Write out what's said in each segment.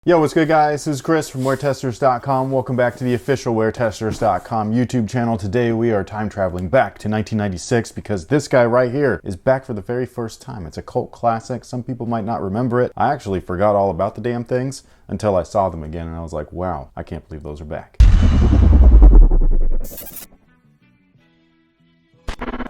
Yo, what's good guys? This is Chris from WearTesters.com. Welcome back to the official WearTesters.com YouTube channel. Today we are time traveling back to 1996 because this guy right here is back for the very first time. It's a cult classic. Some people might not remember it. I actually forgot all about the damn things until I saw them again and I was like, wow, I can't believe those are back.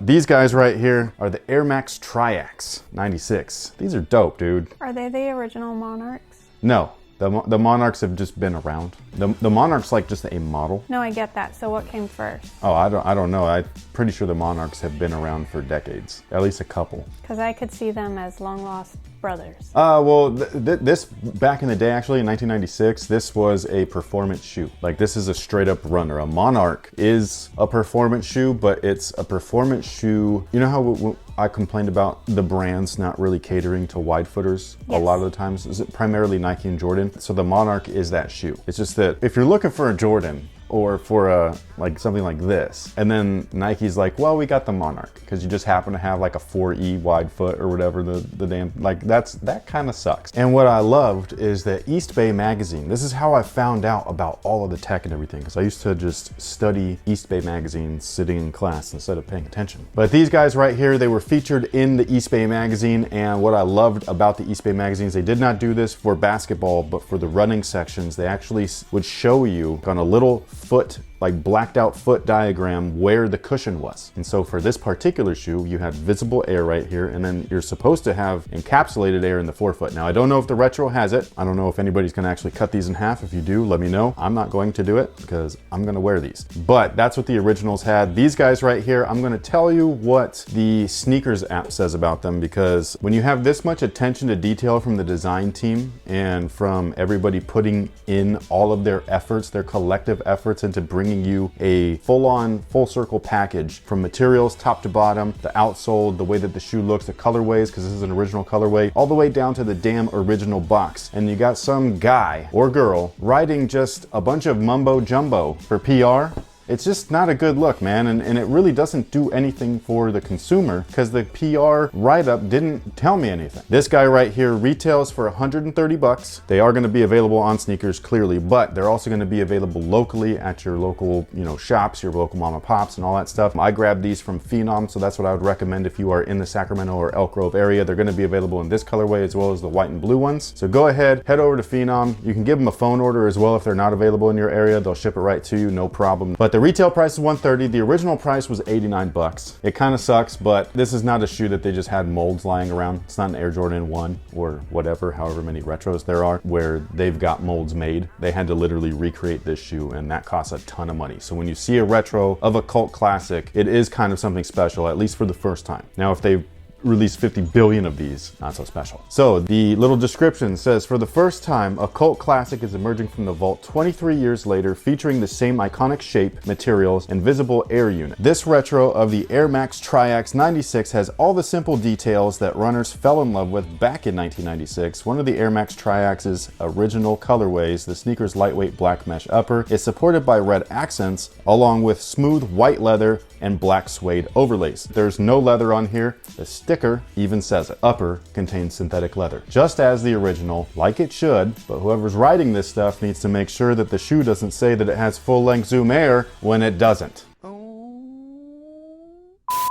These guys right here are the Air Max Triax 96. These are dope, dude. Are they the original Monarchs? No. The Monarchs have just been around. The Monarch's like just a model. No, I get that. So what came first? Oh, I don't know. I'm pretty sure the Monarchs have been around for decades, at least a couple. Because I could see them as long lost brothers. Well, this back in the day, actually in 1996, this was a performance shoe. Like this is a straight up runner. A Monarch is a performance shoe, but it's a performance shoe. You know how I complained about the brands not really catering to wide footers? Yes. A lot of the times, is it primarily Nike and Jordan? So the Monarch is that shoe. It's just that if you're looking for a Jordan or for a like something like this, and then Nike's like, well, we got the Monarch because you just happen to have like a 4E wide foot or whatever the damn, like that kind of sucks. And what I loved is that East Bay magazine, this is how I found out about all of the tech and everything, because I used to just study East Bay magazine sitting in class instead of paying attention. But these guys right here, they were featured in the East Bay magazine, and what I loved about the East Bay magazines, they did not do this for basketball, but for the running sections, they actually would show you on a little foot, like blacked out foot diagram where the cushion was. And so for this particular shoe, you had visible air right here, and then you're supposed to have encapsulated air in the forefoot. Now, I don't know if the Retro has it. I don't know if anybody's gonna actually cut these in half. If you do, let me know. I'm not going to do it because I'm gonna wear these. But that's what the originals had. These guys right here, I'm gonna tell you what the sneakers app says about them, because when you have this much attention to detail from the design team and from everybody putting in all of their efforts, their collective efforts into bringing you a full-on, full-circle package from materials top to bottom, the outsole, the way that the shoe looks, the colorways, because this is an original colorway, all the way down to the damn original box. And you got some guy or girl writing just a bunch of mumbo jumbo for PR. It's just not a good look, man, and it really doesn't do anything for the consumer because the PR write-up didn't tell me anything. This guy right here retails for 130 bucks. They are gonna be available on sneakers, clearly, but they're also gonna be available locally at your local, shops, your local mom and pops and all that stuff. I grabbed these from Phenom, so that's what I would recommend if you are in the Sacramento or Elk Grove area. They're gonna be available in this colorway as well as the white and blue ones. So go ahead, head over to Phenom. You can give them a phone order as well if they're not available in your area. They'll ship it right to you, no problem. But the retail price is $130. The original price was 89 bucks. It kind of sucks, but this is not a shoe that they just had molds lying around. It's not an Air Jordan 1 or whatever, however many retros there are, where they've got molds made. They had to literally recreate this shoe, and that costs a ton of money. So when you see a retro of a cult classic, it is kind of something special, at least for the first time. Now, if they release 50 billion of these, not so special. So the little description says, for the first time, a cult classic is emerging from the vault 23 years later, featuring the same iconic shape, materials, and visible air unit. This retro of the Air Max Triax 96 has all the simple details that runners fell in love with back in 1996. One of the Air Max Triax's original colorways, the sneaker's lightweight black mesh upper, is supported by red accents, along with smooth white leather and black suede overlays. There's no leather on here. The sticker even says it. Upper contains synthetic leather, just as the original, like it should, but whoever's writing this stuff needs to make sure that the shoe doesn't say that it has full-length zoom air when it doesn't.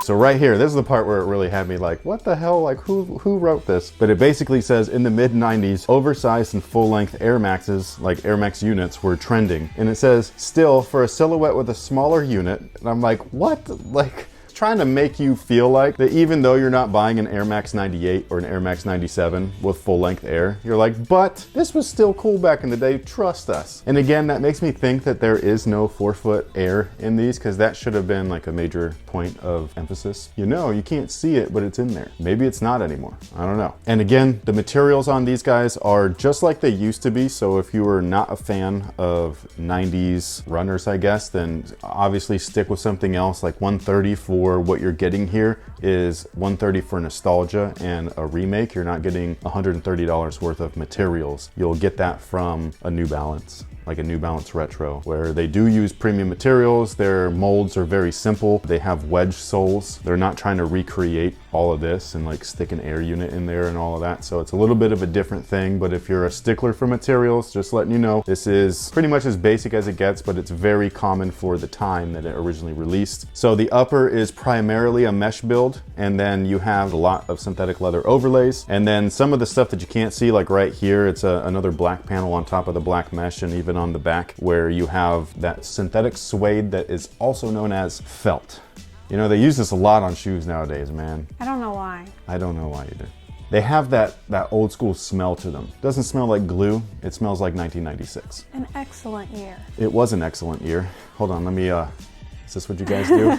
So right here, this is the part where it really had me like, what the hell, like who wrote this? But it basically says in the mid-90s, oversized and full-length Air Maxes, like Air Max units, were trending. And it says, still, for a silhouette with a smaller unit. And I'm like, what? Like, trying to make you feel like that even though you're not buying an Air Max 98 or an Air Max 97 with full-length air, you're like, but this was still cool back in the day, trust us. And again, that makes me think that there is no forefoot air in these, because that should have been like a major point of emphasis. You can't see it, but it's in there. Maybe it's not anymore, I don't know. And again, the materials on these guys are just like they used to be, so if you were not a fan of 90s runners, I guess, then obviously stick with something else, like 130 for for what you're getting here is $130 for nostalgia and a remake. You're not getting $130 worth of materials. You'll get that from a New Balance, like a New Balance Retro, where they do use premium materials. Their molds are very simple. They have wedge soles. They're not trying to recreate all of this and like stick an air unit in there and all of that. So it's a little bit of a different thing, but if you're a stickler for materials, just letting you know, this is pretty much as basic as it gets, but it's very common for the time that it originally released. So the upper is primarily a mesh build, and then you have a lot of synthetic leather overlays. And then some of the stuff that you can't see, like right here, it's another black panel on top of the black mesh, and even on the back where you have that synthetic suede that is also known as felt. You know, they use this a lot on shoes nowadays, man. I don't know why. I don't know why either. They have that old school smell to them. It doesn't smell like glue, it smells like 1996. An excellent year. It was an excellent year. Hold on, let me, is this what you guys do?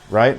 Right?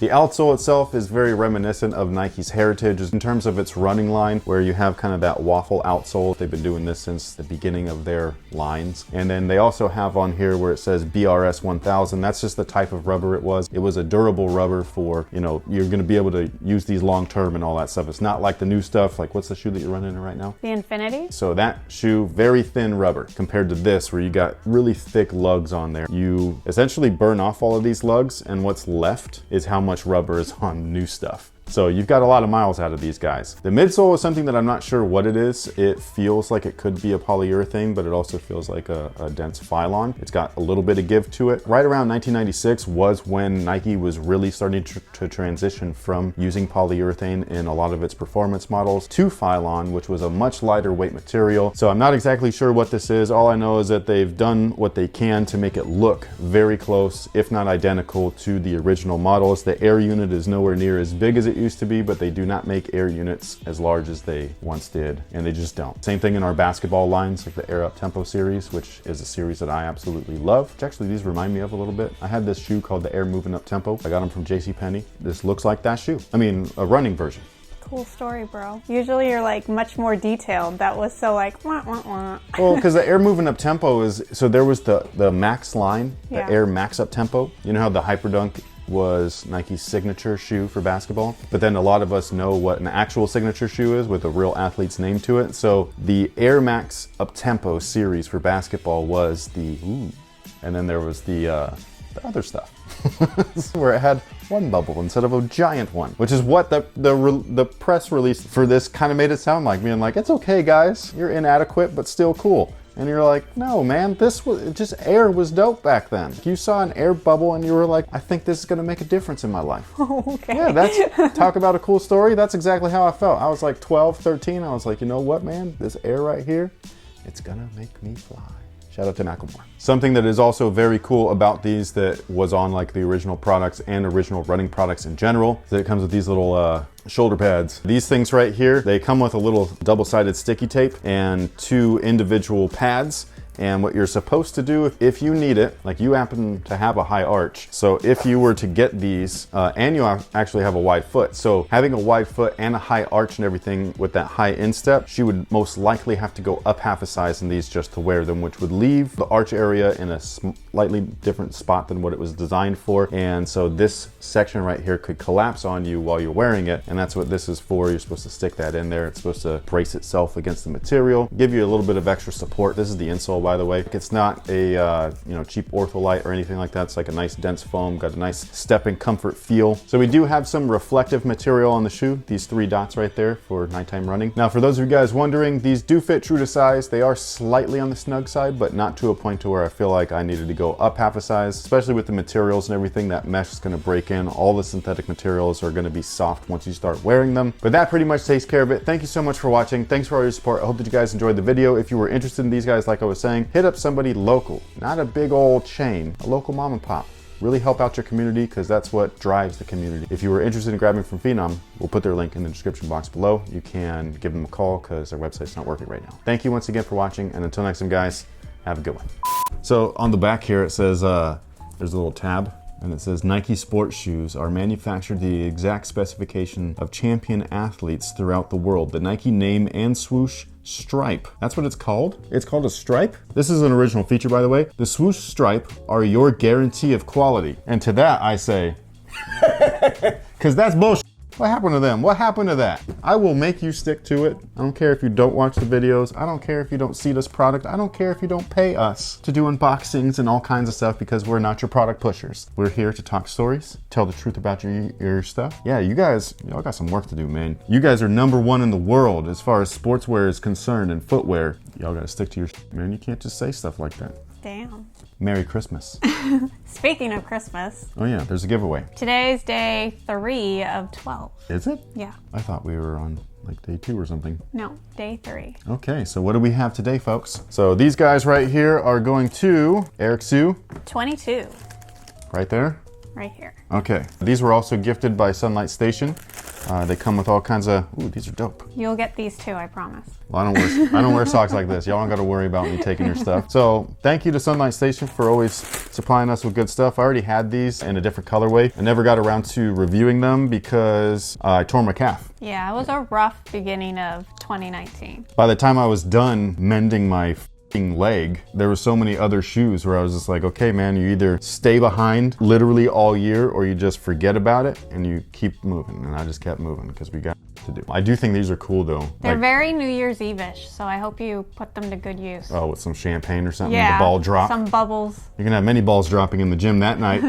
The outsole itself is very reminiscent of Nike's heritage in terms of its running line, where you have kind of that waffle outsole. They've been doing this since the beginning of their lines. And then they also have on here where it says BRS 1000. That's just the type of rubber it was. It was a durable rubber for, you know, you're gonna be able to use these long term and all that stuff. It's not like the new stuff, like what's the shoe that you're running in right now? The Infinity? So that shoe, very thin rubber compared to this, where you got really thick lugs on there. You essentially burn off all of these lugs, and what's left is how much rubber is on new stuff. So you've got a lot of miles out of these guys. The midsole is something that I'm not sure what it is. It feels like it could be a polyurethane, but it also feels like a dense Phylon. It's got a little bit of give to it. Right around 1996 was when Nike was really starting to transition from using polyurethane in a lot of its performance models to Phylon, which was a much lighter weight material. So I'm not exactly sure what this is. All I know is that they've done what they can to make it look very close, if not identical, to the original models. The air unit is nowhere near as big as it used to be, but they do not make air units as large as they once did, and they just don't. Same thing in our basketball lines, like the Air Up Tempo series, which is a series that I absolutely love, which actually these remind me of a little bit. I had this shoe called the Air Moving Up Tempo. I got them from JCPenney. This looks like that shoe. I mean, a running version. Cool story, bro. Usually you're like much more detailed. That was so like, wah, wah, wah. Well, because the Air Moving Up Tempo is, so there was the Max line, Yeah. the Air Max Up Tempo. You know how the Hyperdunk was Nike's signature shoe for basketball, but then a lot of us know what an actual signature shoe is with a real athlete's name to it. So the Air Max Up Tempo series for basketball was the and then there was the other stuff where it had one bubble instead of a giant one, which is what the press release for this kind of made it sound like, being like, it's okay guys, you're inadequate but still cool. And you're like, no man, this was just, air was dope back then. You saw an air bubble and you were like, I think this is gonna make a difference in my life. Okay. Yeah, that's, talk about a cool story. That's exactly how I felt. I was like 12, 13. I was like, you know what, man, this air right here, it's gonna make me fly. Shout out to Macklemore. Something that is also very cool about these that was on like the original products and original running products in general, is that it comes with these little shoulder pads. These things right here, they come with a little double-sided sticky tape and 2 individual pads. And what you're supposed to do, if you need it, like you happen to have a high arch, so if you were to get these, and you actually have a wide foot, so having a wide foot and a high arch and everything with that high instep, she would most likely have to go up half a size in these just to wear them, which would leave the arch area in a slightly different spot than what it was designed for. And so this section right here could collapse on you while you're wearing it, and that's what this is for. You're supposed to stick that in there. It's supposed to brace itself against the material, give you a little bit of extra support. This is the insole, by the way. It's not a cheap ortholite or anything like that. It's like a nice dense foam, got a nice stepping comfort feel. So we do have some reflective material on the shoe, these 3 dots right there for nighttime running. Now for those of you guys wondering, these do fit true to size. They are slightly on the snug side, but not to a point to where I feel like I needed to go up half a size, especially with the materials and everything. That mesh is gonna break in. All the synthetic materials are gonna be soft once you start wearing them. But that pretty much takes care of it. Thank you so much for watching. Thanks for all your support. I hope that you guys enjoyed the video. If you were interested in these guys, like I was saying, hit up somebody local, not a big old chain, a local mom and pop. Really help out your community, because that's what drives the community. If you were interested in grabbing from Phenom, we'll put their link in the description box below. You can give them a call because their website's not working right now. Thank you once again for watching, and until next time guys, have a good one. So on the back here it says there's a little tab And it says Nike sports shoes are manufactured to the exact specification of champion athletes throughout the world. The Nike name and swoosh stripe. That's what it's called? It's called a stripe? This is an original feature, by the way. The swoosh stripe are your guarantee of quality. And to that I say, because that's bullshit. What happened to them? What happened to that? I will make you stick to it. I don't care if you don't watch the videos. I don't care if you don't see this product. I don't care if you don't pay us to do unboxings and all kinds of stuff, because we're not your product pushers. We're here to talk stories, tell the truth about your stuff. Yeah, y'all got some work to do, man. You guys are #1 in the world as far as sportswear is concerned and footwear. Y'all gotta stick to your shit, man. You can't just say stuff like that. Damn. Merry Christmas. Speaking of Christmas. Oh yeah, there's a giveaway. Today's day 3 of 12. Is it? Yeah. I thought we were on like day 2 or something. No, day 3. Okay, so what do we have today, folks? So these guys right here are going to Eric Sue. 22. Right there. Right here. Okay, these were also gifted by Sunlight Station. They come with all kinds of, ooh, these are dope. You'll get these too, I promise. Well, I don't wear socks like this. Y'all don't gotta worry about me taking your stuff. So thank you to Sunlight Station for always supplying us with good stuff. I already had these in a different colorway. I never got around to reviewing them because I tore my calf. Yeah, it was a rough beginning of 2019. By the time I was done mending my leg, there were so many other shoes where I was just like, okay, man, you either stay behind literally all year or you just forget about it and you keep moving. And I just kept moving because we got to do. I do think these are cool though. They're very New Year's Eve-ish, so I hope you put them to good use. Oh, with some champagne or something, yeah, the ball drop. Some bubbles. You're gonna have many balls dropping in the gym that night.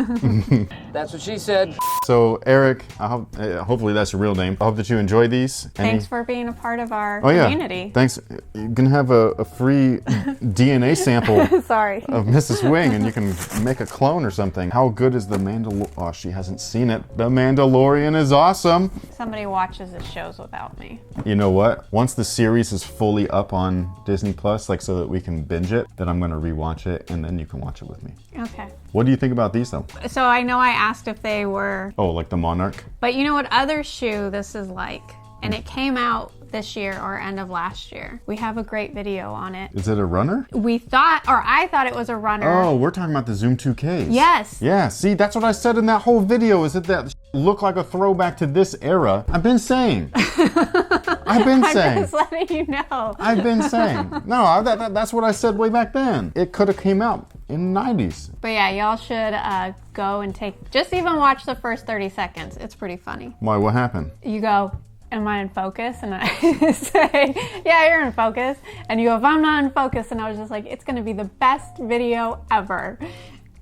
That's what she said. So Eric, I hope, hopefully that's your real name. I hope that you enjoy these. Thanks for being a part of our Oh, community. Yeah. Thanks. You're gonna have a free DNA sample Sorry. of Mrs. Wing, and you can make a clone or something. How good is the Mandalorian? Oh, she hasn't seen it. The Mandalorian is awesome. Somebody watches the shows without me. You know what? Once the series is fully up on Disney Plus, like so that we can binge it, then I'm gonna rewatch it, and then you can watch it with me. Okay. What do you think about these though? So I know I asked if they were... Oh, like the Monarch? But you know what other shoe this is like? And it came out this year or end of last year. We have a great video on it. Is it a runner? I thought it was a runner. Oh, we're talking about the Zoom 2Ks. Yes. Yeah, see, that's what I said in that whole video, is that look like a throwback to this era. I've been saying. I'm just letting you know. I've been saying. No, that's what I said way back then. It could have came out in the 90s. But yeah, y'all should go and just even watch the first 30 seconds. It's pretty funny. Why, what happened? You go, am I in focus? And I say, yeah, you're in focus. And you go, if I'm not in focus. And I was just like, it's gonna be the best video ever.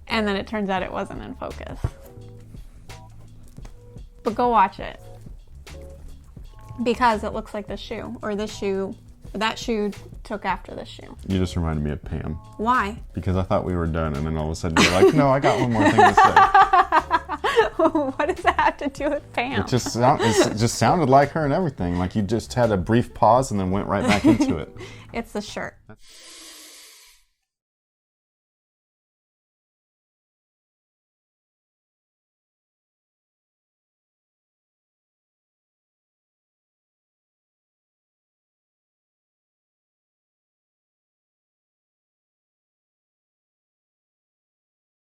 And then it turns out it wasn't in focus. But go watch it. Because it looks like the shoe, or this shoe, that shoe took after this shoe. You just reminded me of Pam. Why? Because I thought we were done, and then all of a sudden you're like, no, I got one more thing to say. What does that have to do with Pam? It just sounded like her and everything. Like you just had a brief pause and then went right back into it. It's the shirt.